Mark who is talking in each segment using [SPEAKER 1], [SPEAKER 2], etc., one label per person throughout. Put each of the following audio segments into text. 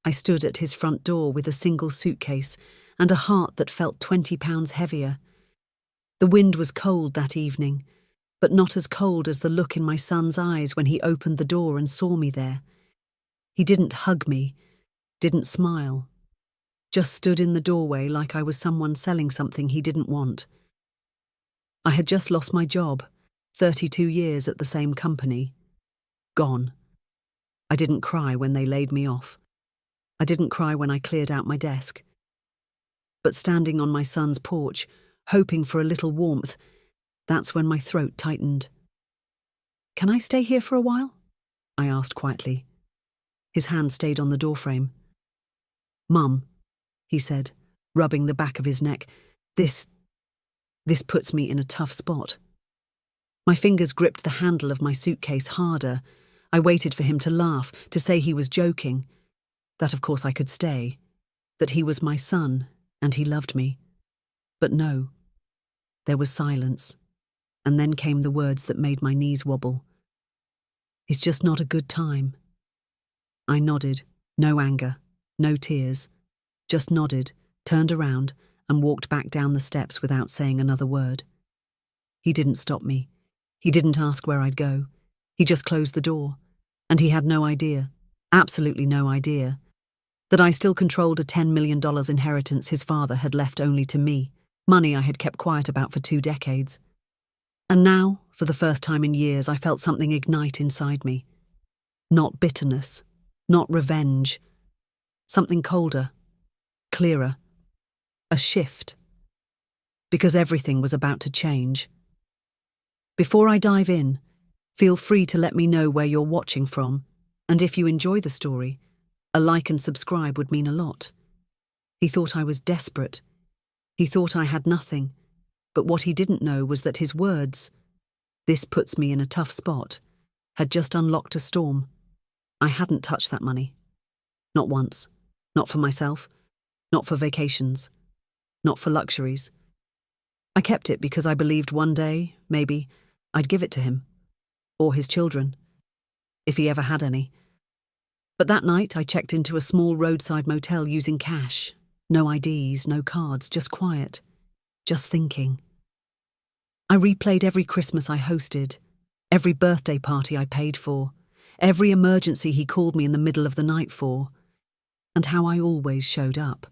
[SPEAKER 1] I stood at his front door with a single suitcase and a heart that felt 20 pounds heavier. The wind was cold that evening, but not as cold as the look in my son's eyes when he opened the door and saw me there. He didn't hug me, didn't smile, just stood in the doorway like I was someone selling something he didn't want. I had just lost my job, 32 years at the same company. Gone. I didn't cry when they laid me off. I didn't cry when I cleared out my desk. But standing on my son's porch, hoping for a little warmth, that's when my throat tightened. "Can I stay here for a while?" I asked quietly. His hand stayed on the doorframe. "Mum," he said, rubbing the back of his neck, This puts me in a tough spot." My fingers gripped the handle of my suitcase harder. I waited for him to laugh, to say he was joking, that of course I could stay, that he was my son and he loved me. But no. There was silence, and then came the words that made my knees wobble. "It's just not a good time." I nodded, no anger, no tears, just nodded, turned around, and walked back down the steps without saying another word. He didn't stop me. He didn't ask where I'd go. He just closed the door, and he had no idea, absolutely no idea, that I still controlled a $10 million inheritance his father had left only to me, money I had kept quiet about for 2 decades. And now, for the first time in years, I felt something ignite inside me. Not bitterness, not revenge. Something colder, clearer. A shift. Because everything was about to change. Before I dive in, feel free to let me know where you're watching from, and if you enjoy the story, a like and subscribe would mean a lot. He thought I was desperate. He thought I had nothing, but what he didn't know was that his words, "This puts me in a tough spot," had just unlocked a storm. I hadn't touched that money. Not once. Not for myself. Not for vacations. Not for luxuries. I kept it because I believed one day, maybe, I'd give it to him. Or his children. If he ever had any. But that night I checked into a small roadside motel using cash. No IDs, no cards, just quiet. Just thinking. I replayed every Christmas I hosted, every birthday party I paid for, every emergency he called me in the middle of the night for, and how I always showed up.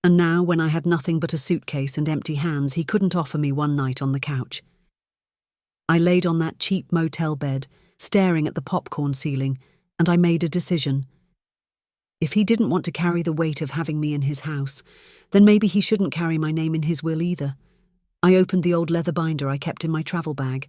[SPEAKER 1] And now, when I had nothing but a suitcase and empty hands, he couldn't offer me one night on the couch. I laid on that cheap motel bed, staring at the popcorn ceiling, and I made a decision. If he didn't want to carry the weight of having me in his house, then maybe he shouldn't carry my name in his will either. I opened the old leather binder I kept in my travel bag.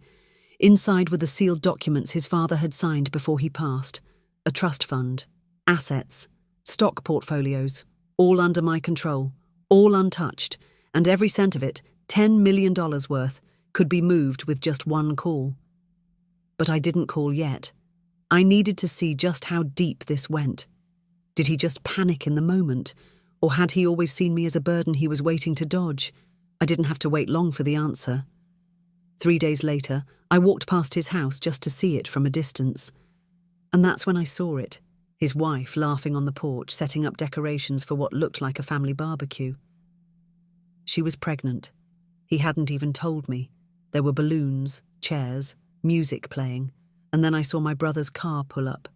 [SPEAKER 1] Inside were the sealed documents his father had signed before he passed. A trust fund, assets, stock portfolios, all under my control, all untouched, and every cent of it, $10 million worth, could be moved with just one call. But I didn't call yet. I needed to see just how deep this went. Did he just panic in the moment, or had he always seen me as a burden he was waiting to dodge? I didn't have to wait long for the answer. 3 days later, I walked past his house just to see it from a distance. And that's when I saw it. His wife laughing on the porch, setting up decorations for what looked like a family barbecue. She was pregnant. He hadn't even told me. There were balloons, chairs, music playing, and then I saw my brother's car pull up,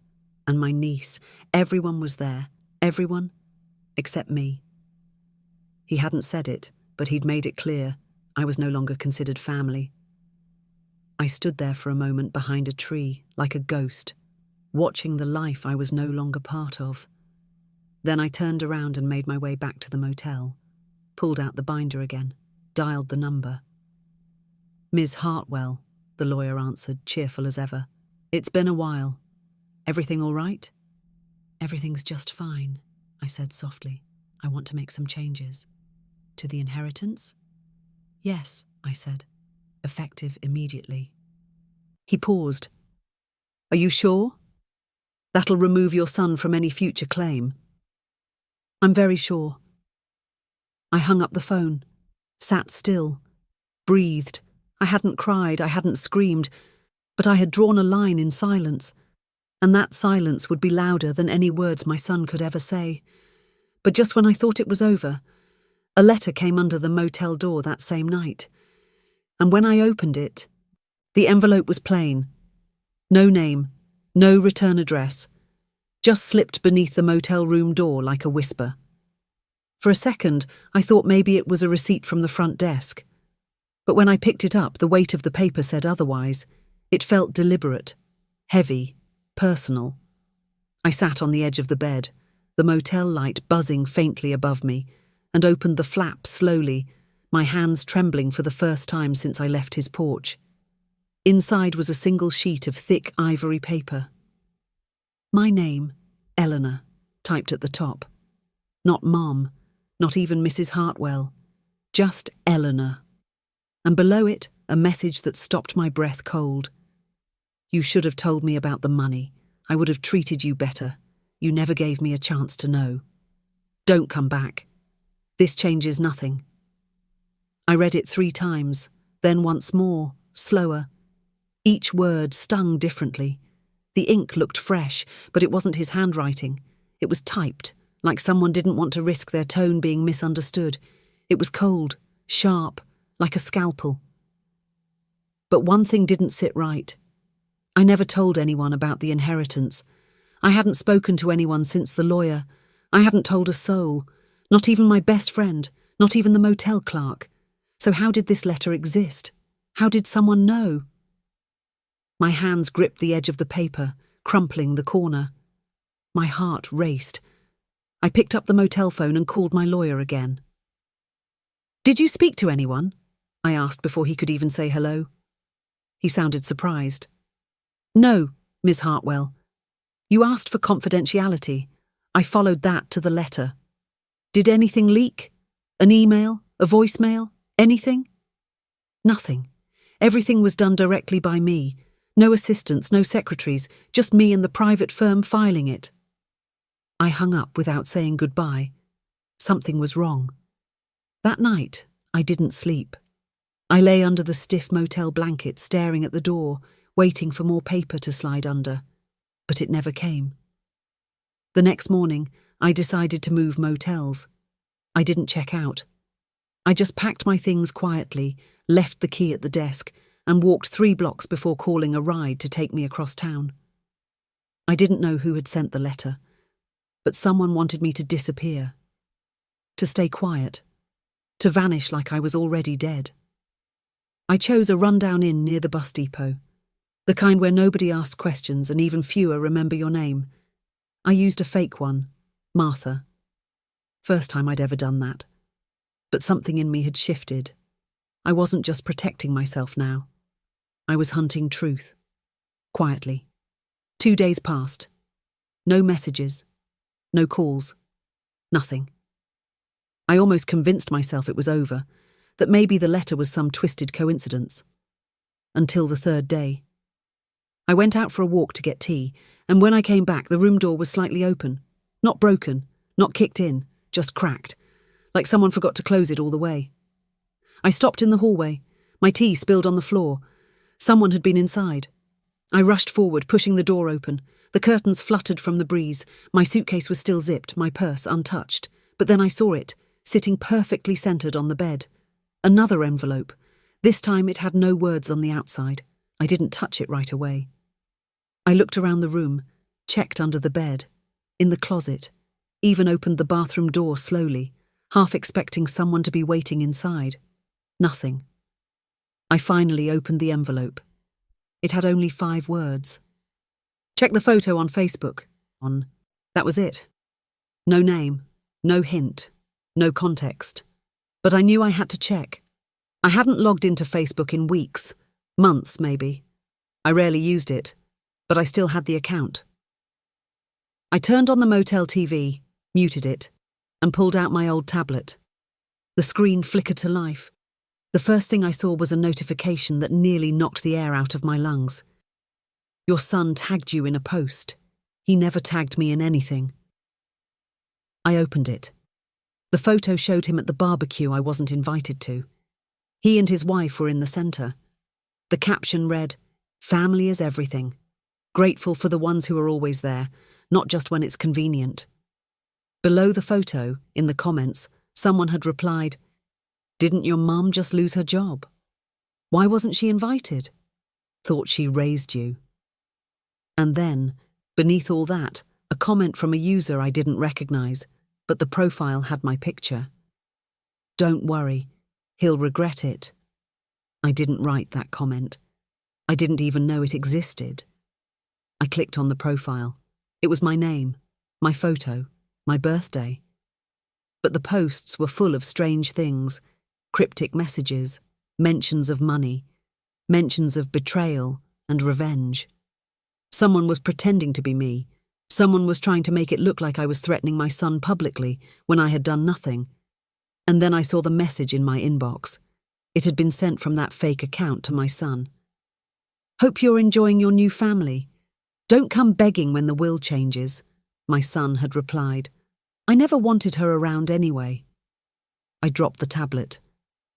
[SPEAKER 1] and my niece. Everyone was there. Everyone, except me. He hadn't said it, but he'd made it clear I was no longer considered family. I stood there for a moment behind a tree, like a ghost, watching the life I was no longer part of. Then I turned around and made my way back to the motel, pulled out the binder again, dialed the number. "Ms. Hartwell," the lawyer answered, cheerful as ever. "It's been a while. Everything all right?" "Everything's just fine," I said softly. "I want to make some changes." "To the inheritance?" "Yes," I said, effective immediately. He paused. "Are you sure? That'll remove your son from any future claim." "I'm very sure." I hung up the phone, sat still, breathed. I hadn't cried, I hadn't screamed, but I had drawn a line in silence. And that silence would be louder than any words my son could ever say. But just when I thought it was over, a letter came under the motel door that same night. And when I opened it, the envelope was plain. No name, no return address, just slipped beneath the motel room door like a whisper. For a second, I thought maybe it was a receipt from the front desk. But when I picked it up, the weight of the paper said otherwise. It felt deliberate, heavy, personal. I sat on the edge of the bed, the motel light buzzing faintly above me, and opened the flap slowly, my hands trembling for the first time since I left his porch. Inside was a single sheet of thick ivory paper. My name, Eleanor, typed at the top. Not Mom, not even Mrs. Hartwell, just Eleanor. And below it, a message that stopped my breath cold. You should have told me about the money. I would have treated you better. You never gave me a chance to know. Don't come back. This changes nothing. I read it 3 times, then once more, slower. Each word stung differently. The ink looked fresh, but it wasn't his handwriting. It was typed, like someone didn't want to risk their tone being misunderstood. It was cold, sharp, like a scalpel. But one thing didn't sit right. I never told anyone about the inheritance. I hadn't spoken to anyone since the lawyer. I hadn't told a soul, not even my best friend, not even the motel clerk. So how did this letter exist? How did someone know? My hands gripped the edge of the paper, crumpling the corner. My heart raced. I picked up the motel phone and called my lawyer again. Did you speak to anyone? I asked before he could even say hello. He sounded surprised. No, Ms. Hartwell. You asked for confidentiality. I followed that to the letter. Did anything leak? An email? A voicemail? Anything? Nothing. Everything was done directly by me. No assistants, no secretaries, just me and the private firm filing it. I hung up without saying goodbye. Something was wrong. That night, I didn't sleep. I lay under the stiff motel blanket, staring at the door, waiting for more paper to slide under. But it never came. The next morning, I decided to move motels. I didn't check out. I just packed my things quietly, left the key at the desk, and walked 3 blocks before calling a ride to take me across town. I didn't know who had sent the letter, but someone wanted me to disappear, to stay quiet, to vanish like I was already dead. I chose a rundown inn near the bus depot, the kind where nobody asks questions and even fewer remember your name. I used a fake one, Martha. First time I'd ever done that. But something in me had shifted. I wasn't just protecting myself now. I was hunting truth. Quietly. 2 days passed. No messages. No calls. Nothing. I almost convinced myself it was over, that maybe the letter was some twisted coincidence. Until the 3rd day. I went out for a walk to get tea, and when I came back, the room door was slightly open. Not broken, not kicked in, just cracked, like someone forgot to close it all the way. I stopped in the hallway. My tea spilled on the floor. Someone had been inside. I rushed forward, pushing the door open. The curtains fluttered from the breeze. My suitcase was still zipped, my purse untouched. But then I saw it, sitting perfectly centered on the bed. Another envelope. This time it had no words on the outside. I didn't touch it right away. I looked around the room, checked under the bed, in the closet, even opened the bathroom door slowly, half expecting someone to be waiting inside. Nothing. I finally opened the envelope. It had only 5 words. Check the photo on Facebook. That was it. No name, no hint, no context. But I knew I had to check. I hadn't logged into Facebook in weeks, months maybe. I rarely used it, but I still had the account. I turned on the motel TV, muted it, and pulled out my old tablet. The screen flickered to life. The first thing I saw was a notification that nearly knocked the air out of my lungs. Your son tagged you in a post. He never tagged me in anything. I opened it. The photo showed him at the barbecue I wasn't invited to. He and his wife were in the centre. The caption read, "Family is everything. Grateful for the ones who are always there, not just when it's convenient. Below the photo, in the comments, someone had replied, "Didn't your mum just lose her job? Why wasn't she invited? Thought she raised you." And then, beneath all that, a comment from a user I didn't recognize, but the profile had my picture. "Don't worry, he'll regret it." I didn't write that comment. I didn't even know it existed. I clicked on the profile. It was my name, my photo, my birthday. But the posts were full of strange things, cryptic messages, mentions of money, mentions of betrayal and revenge. Someone was pretending to be me. Someone was trying to make it look like I was threatening my son publicly when I had done nothing. And then I saw the message in my inbox. It had been sent from that fake account to my son. "Hope you're enjoying your new family. Don't come begging when the will changes," my son had replied. "I never wanted her around anyway." I dropped the tablet.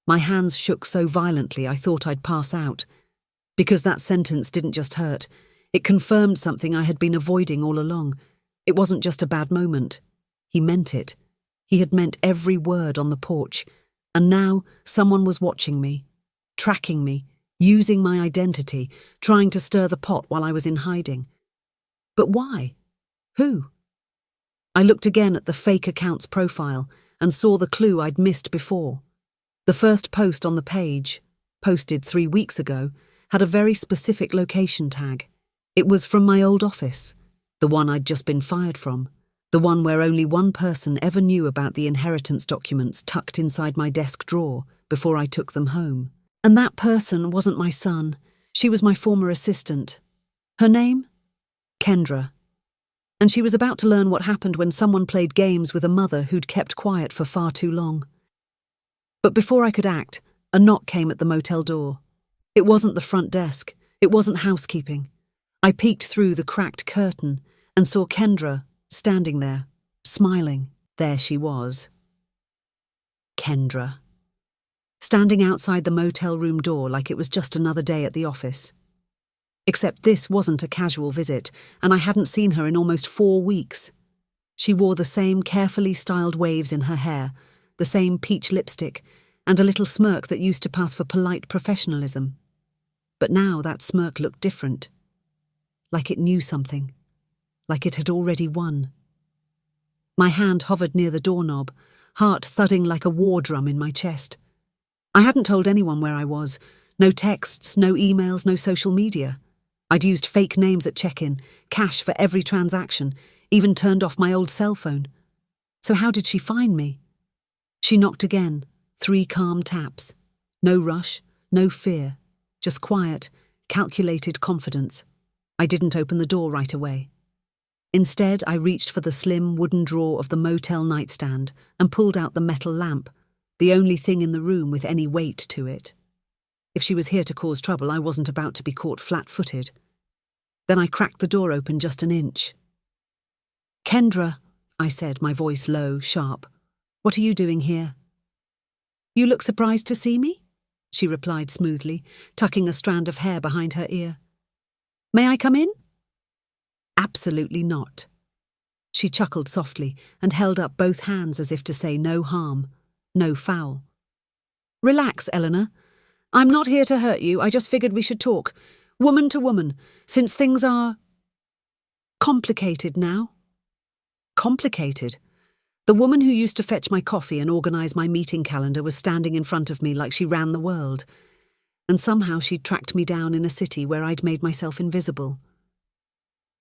[SPEAKER 1] My hands shook so violently I thought I'd pass out. Because that sentence didn't just hurt, it confirmed something I had been avoiding all along. It wasn't just a bad moment. He meant it. He had meant every word on the porch. And now someone was watching me, tracking me, using my identity, trying to stir the pot while I was in hiding. But why? Who? I looked again at the fake account's profile and saw the clue I'd missed before. The first post on the page, posted 3 weeks ago, had a very specific location tag. It was from my old office, the one I'd just been fired from, the one where only one person ever knew about the inheritance documents tucked inside my desk drawer before I took them home. And that person wasn't my son. She was my former assistant. Her name? Kendra. And she was about to learn what happened when someone played games with a mother who'd kept quiet for far too long. But before I could act, a knock came at the motel door. It wasn't the front desk. It wasn't housekeeping. I peeked through the cracked curtain and saw Kendra standing there, smiling. There she was. Kendra. Standing outside the motel room door like it was just another day at the office. Except this wasn't a casual visit, and I hadn't seen her in almost 4 weeks. She wore the same carefully styled waves in her hair, the same peach lipstick, and a little smirk that used to pass for polite professionalism. But now that smirk looked different. Like it knew something. Like it had already won. My hand hovered near the doorknob, heart thudding like a war drum in my chest. I hadn't told anyone where I was. No texts, no emails, no social media. I'd used fake names at check-in, cash for every transaction, even turned off my old cell phone. So how did she find me? She knocked again, 3 calm taps. No rush, no fear, just quiet, calculated confidence. I didn't open the door right away. Instead, I reached for the slim wooden drawer of the motel nightstand and pulled out the metal lamp, the only thing in the room with any weight to it. If she was here to cause trouble, I wasn't about to be caught flat-footed. Then I cracked the door open just an inch. "Kendra," I said, my voice low, sharp. "What are you doing here?" "You look surprised to see me?" she replied smoothly, tucking a strand of hair behind her ear. "May I come in?" "Absolutely not." She chuckled softly and held up both hands as if to say no harm, no foul. "Relax, Eleanor. I'm not here to hurt you. I just figured we should talk, woman to woman, since things are complicated now." Complicated? The woman who used to fetch my coffee and organise my meeting calendar was standing in front of me like she ran the world. And somehow she'd tracked me down in a city where I'd made myself invisible.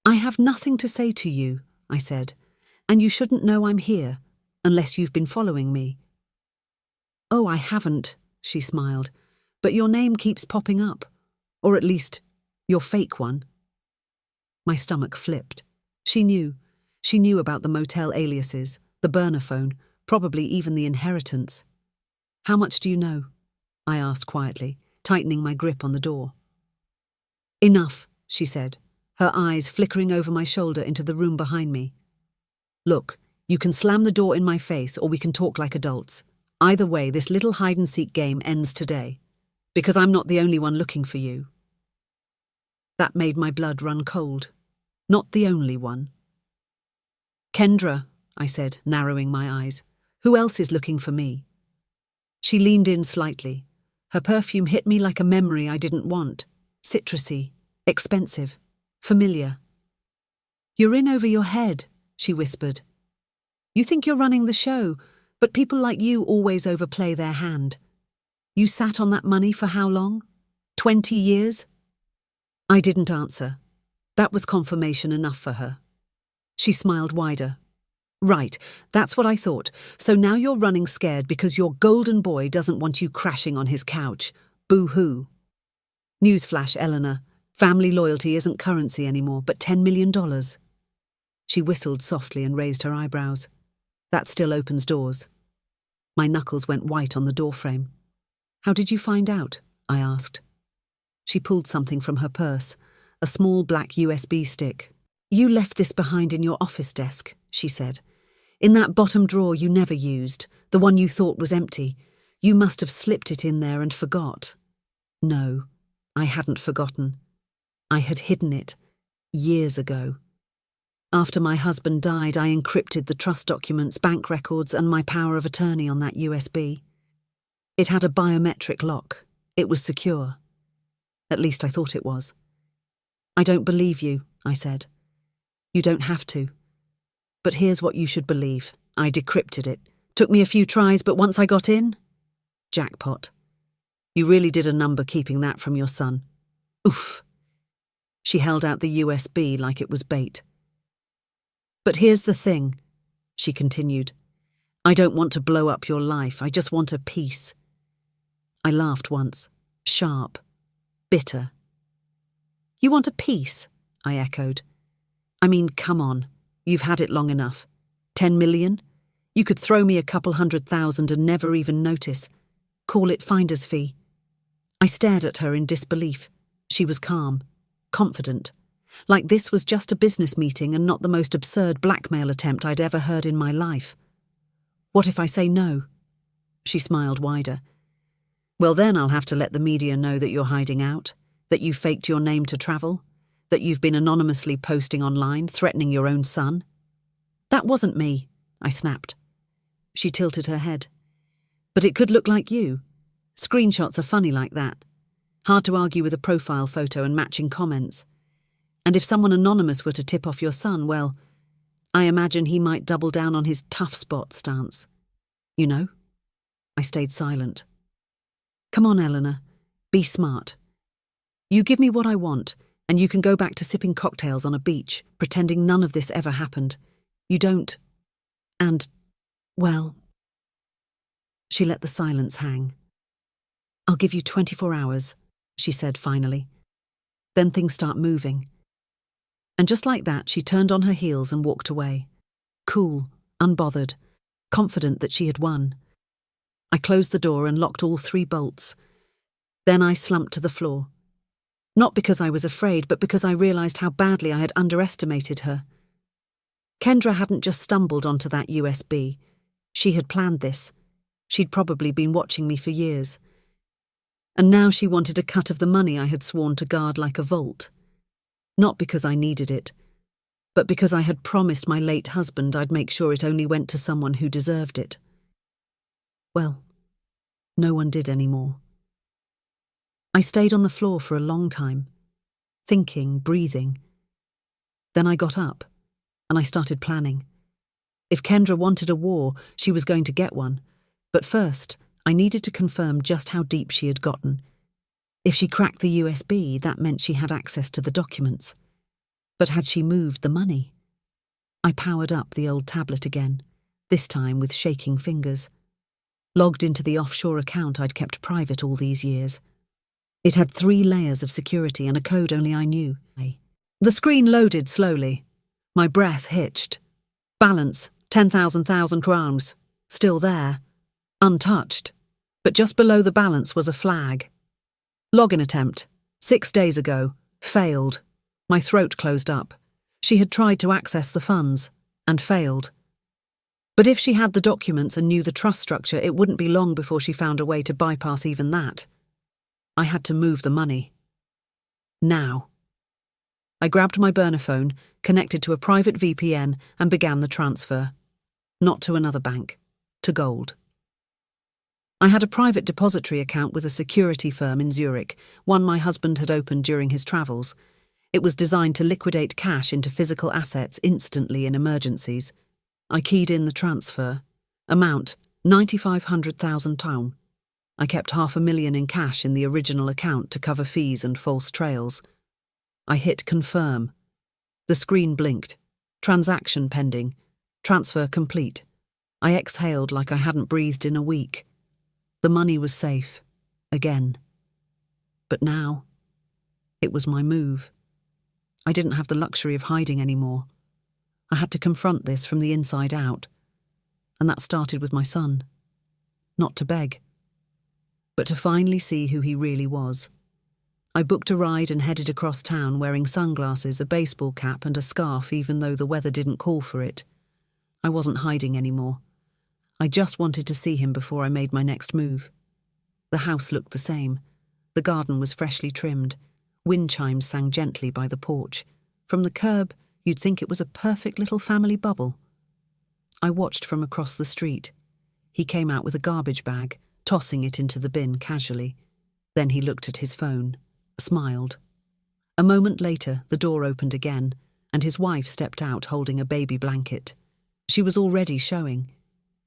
[SPEAKER 1] "I have nothing to say to you," I said, "and you shouldn't know I'm here, unless you've been following me." "Oh, I haven't," she smiled, "but your name keeps popping up. Or at least, your fake one." My stomach flipped. She knew. She knew about the motel aliases, the burner phone, probably even the inheritance. "How much do you know?" I asked quietly, tightening my grip on the door. "Enough," she said, her eyes flickering over my shoulder into the room behind me. "Look, you can slam the door in my face or we can talk like adults. Either way, this little hide-and-seek game ends today. Because I'm not the only one looking for you." That made my blood run cold. Not the only one. Kendra, I said, narrowing my eyes. Who else is looking for me? She leaned in slightly. Her perfume hit me like a memory I didn't want. Citrusy, expensive, familiar. You're in over your head, she whispered. You think you're running the show, but people like you always overplay their hand. You sat on that money for how long? 20 years? I didn't answer. That was confirmation enough for her. She smiled wider. Right, that's what I thought. So now you're running scared because your golden boy doesn't want you crashing on his couch. Boo-hoo. Newsflash, Eleanor. Family loyalty isn't currency anymore, but $10 million. She whistled softly and raised her eyebrows. That still opens doors. My knuckles went white on the doorframe. How did you find out? I asked. She pulled something from her purse, a small black USB stick. You left this behind in your office desk, she said. In that bottom drawer you never used, the one you thought was empty. You must have slipped it in there and forgot. No, I hadn't forgotten. I had hidden it years ago. After my husband died, I encrypted the trust documents, bank records, and my power of attorney on that USB. It had a biometric lock. It was secure. At least I thought it was. I don't believe you, I said. You don't have to. But here's what you should believe. I decrypted it. Took me a few tries, but once I got in, jackpot. You really did a number keeping that from your son. Oof. She held out the USB like it was bait. But here's the thing, she continued. I don't want to blow up your life. I just want a peace. I laughed once, sharp, bitter. You want a peace? I echoed. I mean, come on. You've had it long enough. 10 million? You could throw me a couple 100,000 and never even notice. Call it finder's fee. I stared at her in disbelief. She was calm, confident. Like this was just a business meeting and not the most absurd blackmail attempt I'd ever heard in my life. What if I say no? She smiled wider. Well, then I'll have to let the media know that you're hiding out, that you faked your name to travel, that you've been anonymously posting online, threatening your own son. That wasn't me, I snapped. She tilted her head. But it could look like you. Screenshots are funny like that. Hard to argue with a profile photo and matching comments. And if someone anonymous were to tip off your son, well, I imagine he might double down on his tough spot stance. You know? I stayed silent. Come on, Eleanor. Be smart. You give me what I want, and you can go back to sipping cocktails on a beach, pretending none of this ever happened. You don't. And, well... She let the silence hang. I'll give you 24 hours, she said finally. Then things start moving. And just like that, she turned on her heels and walked away. Cool, unbothered, confident that she had won. I closed the door and locked all 3 bolts. Then I slumped to the floor. Not because I was afraid, but because I realized how badly I had underestimated her. Kendra hadn't just stumbled onto that USB. She had planned this. She'd probably been watching me for years. And now she wanted a cut of the money I had sworn to guard like a vault. Not because I needed it, but because I had promised my late husband I'd make sure it only went to someone who deserved it. Well, no one did anymore. I stayed on the floor for a long time, thinking, breathing. Then I got up, and I started planning. If Kendra wanted a war, she was going to get one. But first, I needed to confirm just how deep she had gotten. If she cracked the USB, that meant she had access to the documents. But had she moved the money? I powered up the old tablet again, this time with shaking fingers. Logged into the offshore account I'd kept private all these years. It had 3 layers of security and a code only I knew. The screen loaded slowly. My breath hitched. Balance, 10,000 crowns. Still there. Untouched. But just below the balance was a flag. Login attempt. 6 days ago. Failed. My throat closed up. She had tried to access the funds, and failed. But if she had the documents and knew the trust structure, it wouldn't be long before she found a way to bypass even that. I had to move the money. Now. I grabbed my burner phone, connected to a private VPN, and began the transfer. Not to another bank, to gold. I had a private depository account with a security firm in Zurich, one my husband had opened during his travels. It was designed to liquidate cash into physical assets instantly in emergencies. I keyed in the transfer. Amount, 9,500,000 town. I kept $500,000 in cash in the original account to cover fees and false trails. I hit confirm. The screen blinked. Transaction pending. Transfer complete. I exhaled like I hadn't breathed in a week. The money was safe. Again. But now, it was my move. I didn't have the luxury of hiding anymore. I had to confront this from the inside out. And that started with my son. Not to beg, but to finally see who he really was. I booked a ride and headed across town wearing sunglasses, a baseball cap and a scarf even though the weather didn't call for it. I wasn't hiding anymore. I just wanted to see him before I made my next move. The house looked the same. The garden was freshly trimmed. Wind chimes sang gently by the porch. From the curb, you'd think it was a perfect little family bubble. I watched from across the street. He came out with a garbage bag, tossing it into the bin casually. Then he looked at his phone, smiled. A moment later, the door opened again, and his wife stepped out holding a baby blanket. She was already showing.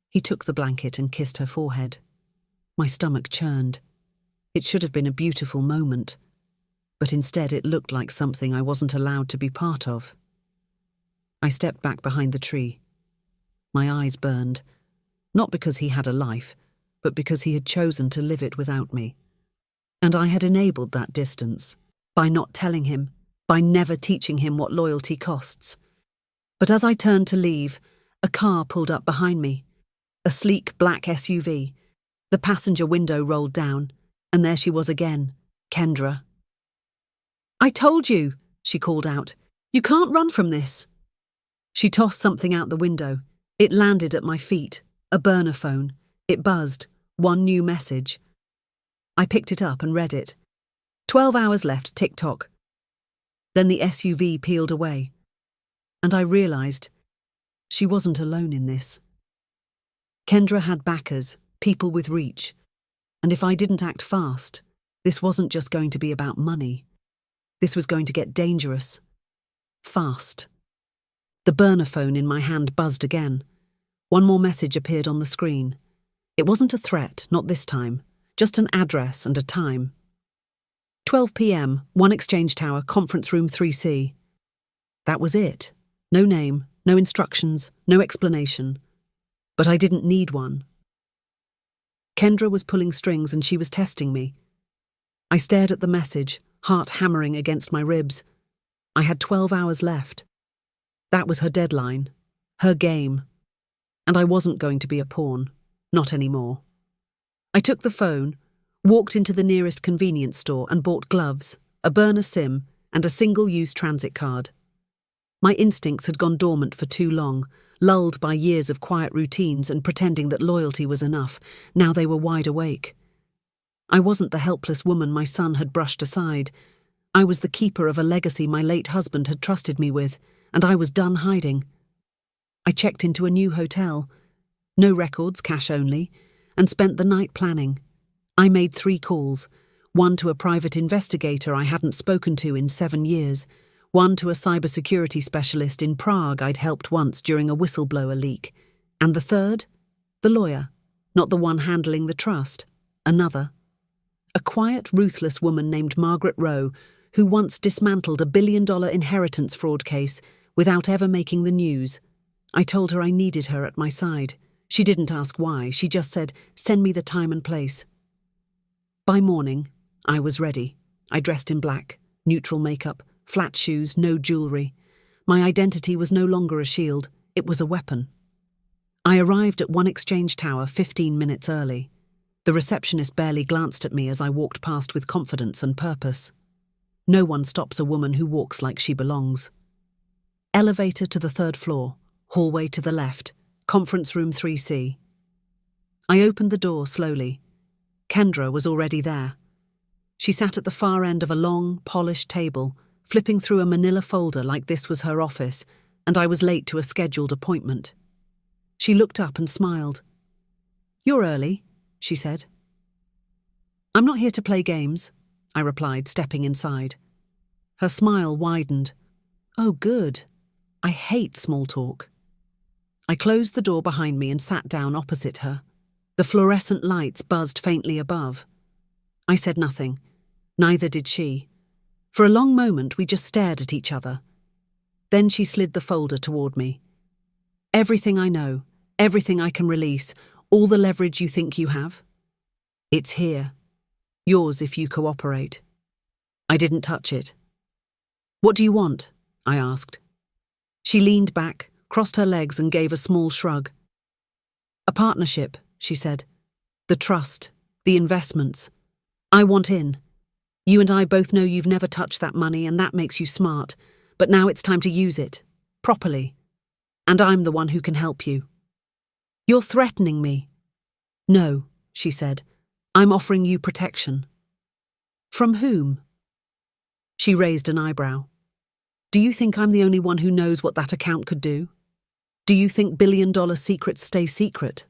[SPEAKER 1] He took the blanket and kissed her forehead. My stomach churned. It should have been a beautiful moment, but instead it looked like something I wasn't allowed to be part of. I stepped back behind the tree. My eyes burned, not because he had a life, but because he had chosen to live it without me. And I had enabled that distance, by not telling him, by never teaching him what loyalty costs. But as I turned to leave, a car pulled up behind me. A sleek black SUV. The passenger window rolled down, and there she was again, Kendra. "I told you," she called out. "You can't run from this." She tossed something out the window. It landed at my feet, a burner phone. It buzzed, one new message. I picked it up and read it. 12 hours left, tick-tock. Then the SUV peeled away, and I realized she wasn't alone in this. Kendra had backers, people with reach, and if I didn't act fast, this wasn't just going to be about money. This was going to get dangerous. Fast. The burner phone in my hand buzzed again. One more message appeared on the screen. It wasn't a threat, not this time, just an address and a time. 12 p.m., 1 Exchange Tower, Conference Room 3C. That was it. No name, no instructions, no explanation. But I didn't need one. Kendra was pulling strings and she was testing me. I stared at the message, heart hammering against my ribs. I had 12 hours left. That was her deadline, her game. And I wasn't going to be a pawn, not anymore. I took the phone, walked into the nearest convenience store and bought gloves, a burner SIM, and a single-use transit card. My instincts had gone dormant for too long, lulled by years of quiet routines and pretending that loyalty was enough. Now they were wide awake. I wasn't the helpless woman my son had brushed aside. I was the keeper of a legacy my late husband had trusted me with, and I was done hiding. I checked into a new hotel, no records, cash only, and spent the night planning. I made 3 calls, one to a private investigator I hadn't spoken to in 7 years, one to a cybersecurity specialist in Prague I'd helped once during a whistleblower leak, and the third, the lawyer, not the one handling the trust, another. A quiet, ruthless woman named Margaret Rowe, who once dismantled a $1 billion inheritance fraud case without ever making the news. I told her I needed her at my side. She didn't ask why, she just said, "Send me the time and place." By morning, I was ready. I dressed in black, neutral makeup, flat shoes, no jewellery. My identity was no longer a shield, it was a weapon. I arrived at 1 Exchange Tower 15 minutes early. The receptionist barely glanced at me as I walked past with confidence and purpose. No one stops a woman who walks like she belongs. Elevator to the 3rd floor, hallway to the left, Conference Room 3C. I opened the door slowly. Kendra was already there. She sat at the far end of a long, polished table, flipping through a manila folder like this was her office, and I was late to a scheduled appointment. She looked up and smiled. "You're early," she said. "I'm not here to play games," I replied, stepping inside. Her smile widened. "Oh, good. I hate small talk." I closed the door behind me and sat down opposite her. The fluorescent lights buzzed faintly above. I said nothing. Neither did she. For a long moment, we just stared at each other. Then she slid the folder toward me. "Everything I know, everything I can release, all the leverage you think you have? It's here. Yours if you cooperate." I didn't touch it. "What do you want?" I asked. She leaned back, crossed her legs and gave a small shrug. "A partnership," she said. "The trust, the investments. I want in. You and I both know you've never touched that money and that makes you smart, but now it's time to use it, properly. And I'm the one who can help you." "You're threatening me." "No," she said. "I'm offering you protection." "From whom?" She raised an eyebrow. "Do you think I'm the only one who knows what that account could do? Do you think billion-dollar secrets stay secret?"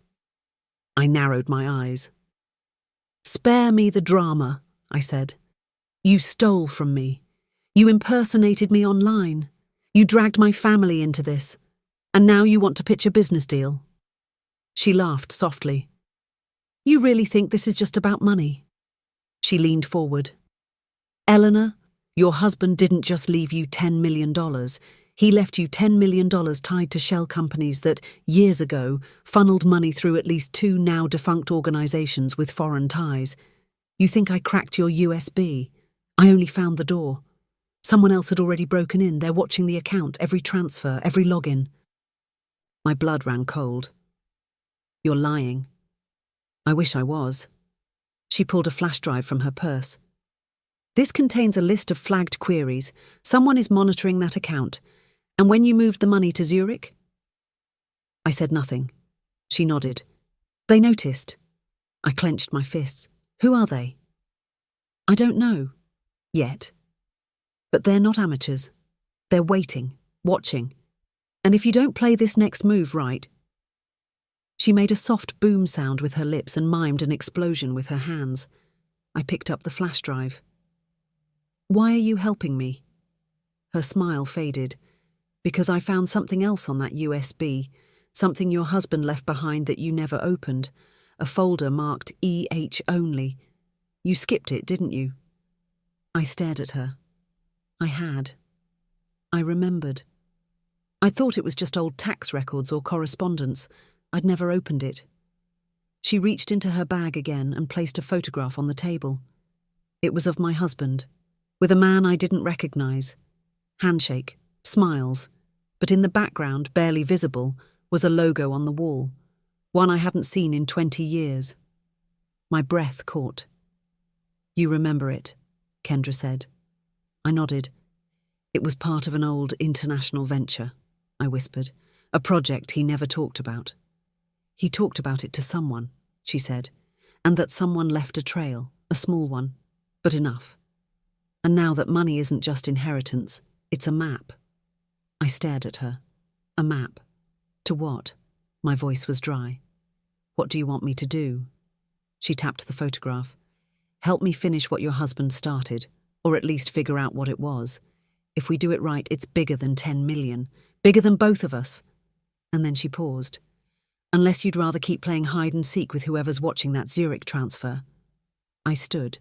[SPEAKER 1] I narrowed my eyes. "Spare me the drama," I said. "You stole from me. You impersonated me online. You dragged my family into this. And now you want to pitch a business deal." She laughed softly. "You really think this is just about money?" She leaned forward. "Eleanor, your husband didn't just leave you $10 million. He left you $10 million tied to shell companies that, years ago, funneled money through at least 2 now-defunct organizations with foreign ties. You think I cracked your USB? I only found the door. Someone else had already broken in. They're watching the account, every transfer, every login." My blood ran cold. "You're lying." "I wish I was." She pulled a flash drive from her purse. "This contains a list of flagged queries. Someone is monitoring that account. And when you moved the money to Zurich?" I said nothing. She nodded. "They noticed." I clenched my fists. "Who are they?" "I don't know. Yet. But they're not amateurs. They're waiting, watching. And if you don't play this next move right..." She made a soft boom sound with her lips and mimed an explosion with her hands. I picked up the flash drive. "Why are you helping me?" Her smile faded. "Because I found something else on that USB, something your husband left behind that you never opened, a folder marked EH only. You skipped it, didn't you?" I stared at her. I had. I remembered. I thought it was just old tax records or correspondence. I'd never opened it. She reached into her bag again and placed a photograph on the table. It was of my husband, with a man I didn't recognize. Handshake, smiles, but in the background, barely visible, was a logo on the wall, one I hadn't seen in 20 years. My breath caught. "You remember it," Kendra said. I nodded. "It was part of an old international venture," I whispered, "a project he never talked about." "He talked about it to someone," she said, "and that someone left a trail, a small one, but enough. And now that money isn't just inheritance, it's a map." I stared at her. "A map? To what?" My voice was dry. "What do you want me to do?" She tapped the photograph. "Help me finish what your husband started, or at least figure out what it was. If we do it right, it's bigger than 10 million, bigger than both of us." And then she paused. "Unless you'd rather keep playing hide and seek with whoever's watching that Zurich transfer." I stood.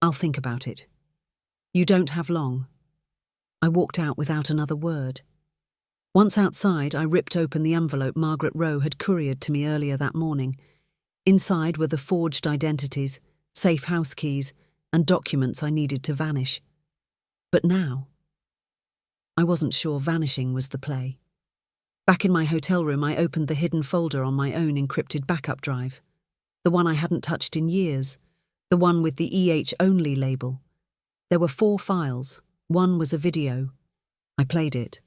[SPEAKER 1] "I'll think about it." "You don't have long." I walked out without another word. Once outside, I ripped open the envelope Margaret Rowe had couriered to me earlier that morning. Inside were the forged identities, safe house keys, and documents I needed to vanish. But now, I wasn't sure vanishing was the play. Back in my hotel room, I opened the hidden folder on my own encrypted backup drive, the one I hadn't touched in years, the one with the EH only label. There were 4 files. One was a video. I played it.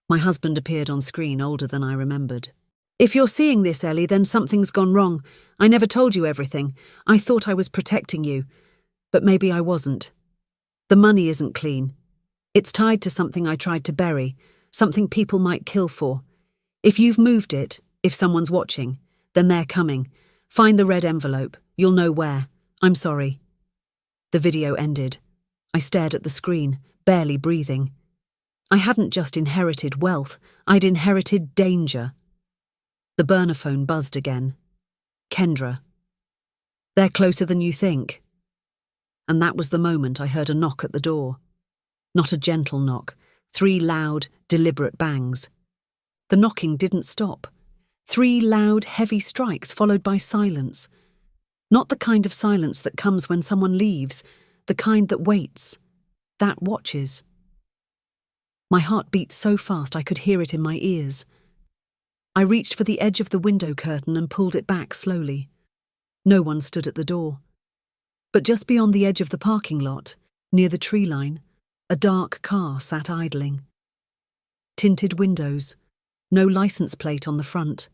[SPEAKER 1] My husband appeared on screen, older than I remembered. "If you're seeing this, Ellie, then something's gone wrong. I never told you everything. I thought I was protecting you. But maybe I wasn't. The money isn't clean. It's tied to something I tried to bury, something people might kill for. If you've moved it, if someone's watching, then they're coming. Find the red envelope. You'll know where. I'm sorry. The video ended. I stared at the screen, barely breathing. I hadn't just inherited wealth, I'd inherited danger. The burner phone buzzed again. Kendra. They're closer than you think. And that was the moment I heard a knock at the door. Not a gentle knock, 3 loud, deliberate bangs. The knocking didn't stop. 3 loud, heavy strikes followed by silence. Not the kind of silence that comes when someone leaves, the kind that waits, that watches. My heart beat so fast I could hear it in my ears. I reached for the edge of the window curtain and pulled it back slowly. No one stood at the door. But just beyond the edge of the parking lot, near the tree line, a dark car sat idling. Tinted windows, no license plate on the front.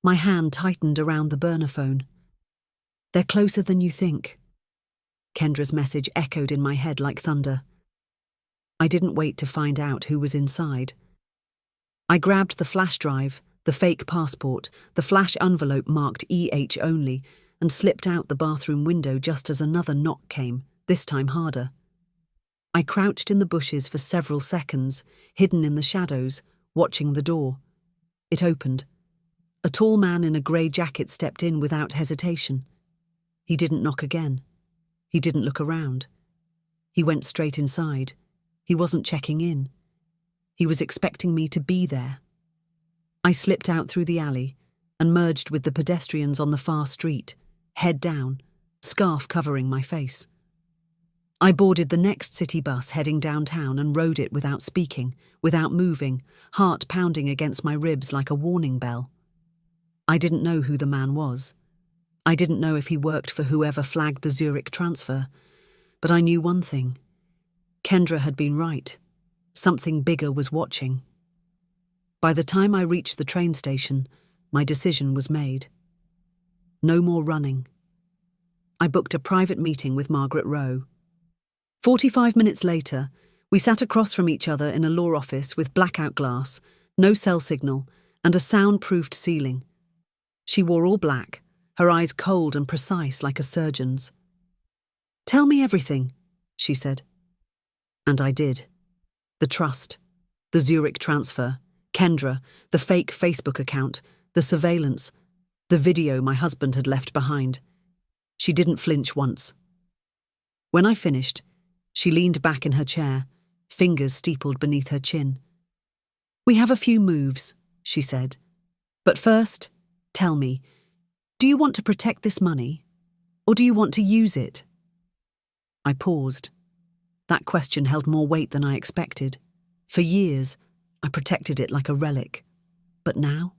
[SPEAKER 1] My hand tightened around the burner phone. They're closer than you think. Kendra's message echoed in my head like thunder. I didn't wait to find out who was inside. I grabbed the flash drive, the fake passport, the flash envelope marked EH only, and slipped out the bathroom window just as another knock came, this time harder. I crouched in the bushes for several seconds, hidden in the shadows, watching the door. It opened. A tall man in a grey jacket stepped in without hesitation. He didn't knock again. He didn't look around. He went straight inside. He wasn't checking in. He was expecting me to be there. I slipped out through the alley and merged with the pedestrians on the far street, head down, scarf covering my face. I boarded the next city bus heading downtown and rode it without speaking, without moving, heart pounding against my ribs like a warning bell. I didn't know who the man was. I didn't know if he worked for whoever flagged the Zurich transfer, but I knew one thing. Kendra had been right. Something bigger was watching. By the time I reached the train station, my decision was made. No more running. I booked a private meeting with Margaret Rowe. 45 minutes later, we sat across from each other in a law office with blackout glass, no cell signal, and a soundproofed ceiling. She wore all black, her eyes cold and precise like a surgeon's. "Tell me everything," she said. And I did. The trust, the Zurich transfer, Kendra, the fake Facebook account, the surveillance, the video my husband had left behind. She didn't flinch once. When I finished, she leaned back in her chair, fingers steepled beneath her chin. "We have a few moves," she said. "But first, tell me, do you want to protect this money, or do you want to use it?" I paused. That question held more weight than I expected. For years, I protected it like a relic. But now,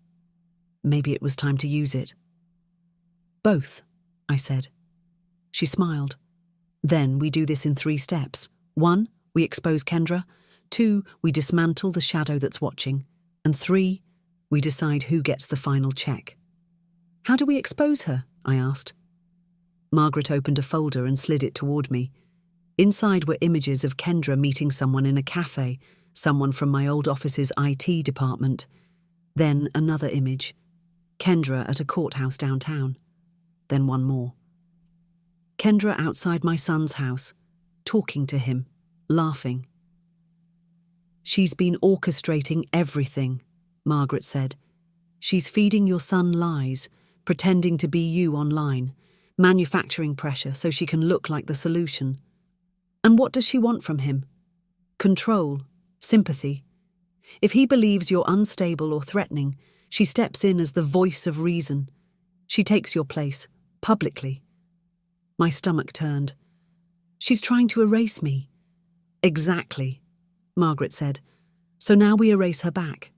[SPEAKER 1] maybe it was time to use it. "Both," I said. She smiled. "Then we do this in 3 steps. 1, we expose Kendra. 2, we dismantle the shadow that's watching. And 3, we decide who gets the final check." "How do we expose her?" I asked. Margaret opened a folder and slid it toward me. Inside were images of Kendra meeting someone in a cafe, someone from my old office's IT department. Then another image. Kendra at a courthouse downtown. Then one more. Kendra outside my son's house, talking to him, laughing. "She's been orchestrating everything," Margaret said. "She's feeding your son lies, pretending to be you online, manufacturing pressure so she can look like the solution. And what does she want from him? Control, sympathy. If he believes you're unstable or threatening, she steps in as the voice of reason. She takes your place, publicly." My stomach turned. "She's trying to erase me." "Exactly," Margaret said. "So now we erase her back."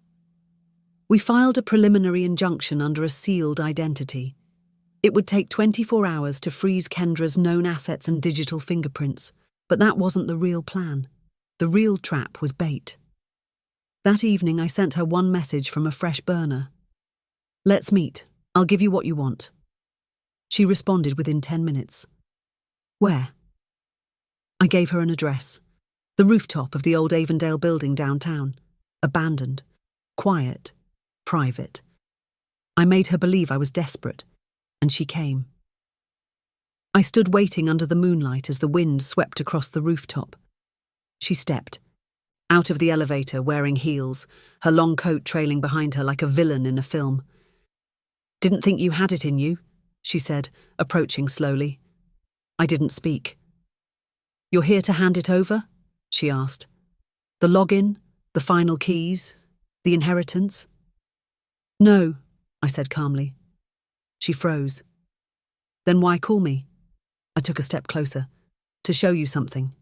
[SPEAKER 1] We filed a preliminary injunction under a sealed identity. It would take 24 hours to freeze Kendra's known assets and digital fingerprints, but that wasn't the real plan. The real trap was bait. That evening I sent her one message from a fresh burner. "Let's meet. I'll give you what you want." She responded within 10 minutes. "Where?" I gave her an address. The rooftop of the old Avondale building downtown. Abandoned. Quiet. Private. I made her believe I was desperate, and she came. I stood waiting under the moonlight as the wind swept across the rooftop. She stepped. Out of the elevator, wearing heels, her long coat trailing behind her like a villain in a film. "Didn't think you had it in you," she said, approaching slowly. I didn't speak. "You're here to hand it over?" she asked. "The login, the final keys, the inheritance?" "No," I said calmly. She froze. "Then why call me?" I took a step closer. "To show you something."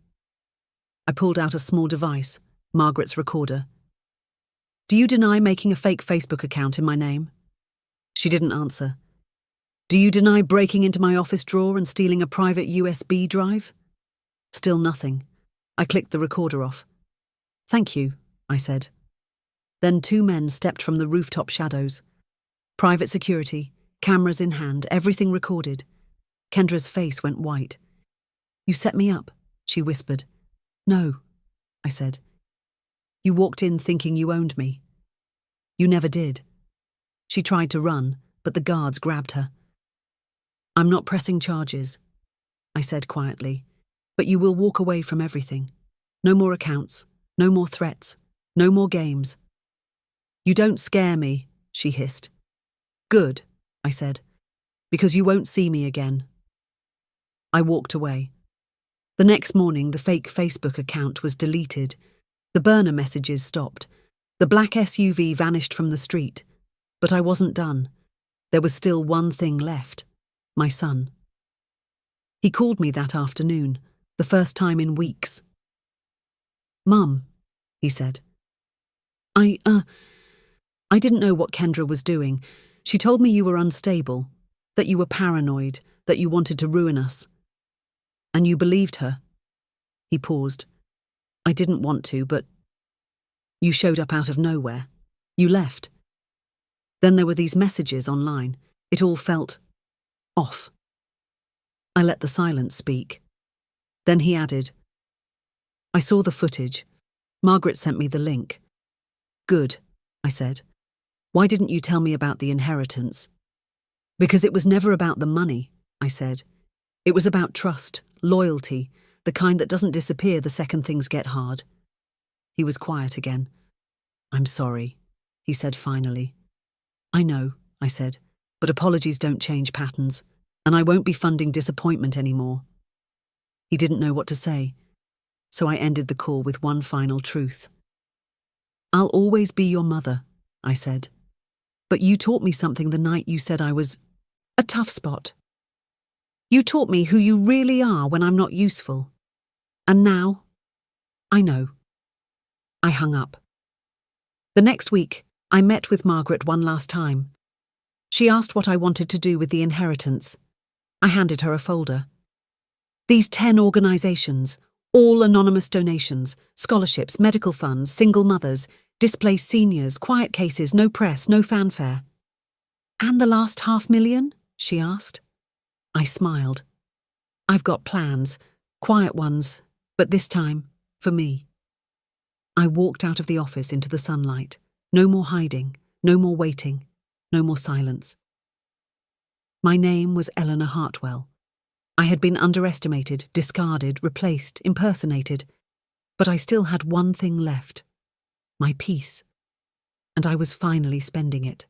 [SPEAKER 1] I pulled out a small device, Margaret's recorder. "Do you deny making a fake Facebook account in my name?" She didn't answer. "Do you deny breaking into my office drawer and stealing a private USB drive?" Still nothing. I clicked the recorder off. "Thank you," I said. Then 2 men stepped from the rooftop shadows. Private security, cameras in hand, everything recorded. Kendra's face went white. "You set me up," she whispered. "No," I said. "You walked in thinking you owned me. You never did." She tried to run, but the guards grabbed her. "I'm not pressing charges," I said quietly, "but you will walk away from everything. No more accounts, no more threats, no more games." "You don't scare me," she hissed. "Good," I said, "because you won't see me again." I walked away. The next morning, the fake Facebook account was deleted. The burner messages stopped. The black SUV vanished from the street. But I wasn't done. There was still one thing left. My son. He called me that afternoon, the first time in weeks. "Mum," he said. I didn't know what Kendra was doing. She told me you were unstable, that you were paranoid, that you wanted to ruin us. And you believed her." He paused. "I didn't want to, but you showed up out of nowhere. You left. Then there were these messages online. It all felt off." I let the silence speak. Then he added, "I saw the footage. Margaret sent me the link." "Good," I said. "Why didn't you tell me about the inheritance?" "Because it was never about the money," I said. "It was about trust, loyalty, the kind that doesn't disappear the second things get hard." He was quiet again. "I'm sorry," he said finally. "I know," I said, "but apologies don't change patterns, and I won't be funding disappointment anymore." He didn't know what to say, so I ended the call with one final truth. "I'll always be your mother," I said. "But you taught me something the night you said I was a tough spot. You taught me who you really are when I'm not useful. And now, I know." I hung up. The next week, I met with Margaret one last time. She asked what I wanted to do with the inheritance. I handed her a folder. "These 10 organizations, all anonymous donations, scholarships, medical funds, single mothers, displaced seniors, quiet cases, no press, no fanfare." "And the last 500,000? She asked. I smiled. "I've got plans, quiet ones, but this time, for me." I walked out of the office into the sunlight. No more hiding, no more waiting, no more silence. My name was Eleanor Hartwell. I had been underestimated, discarded, replaced, impersonated, but I still had one thing left: my peace, and I was finally spending it.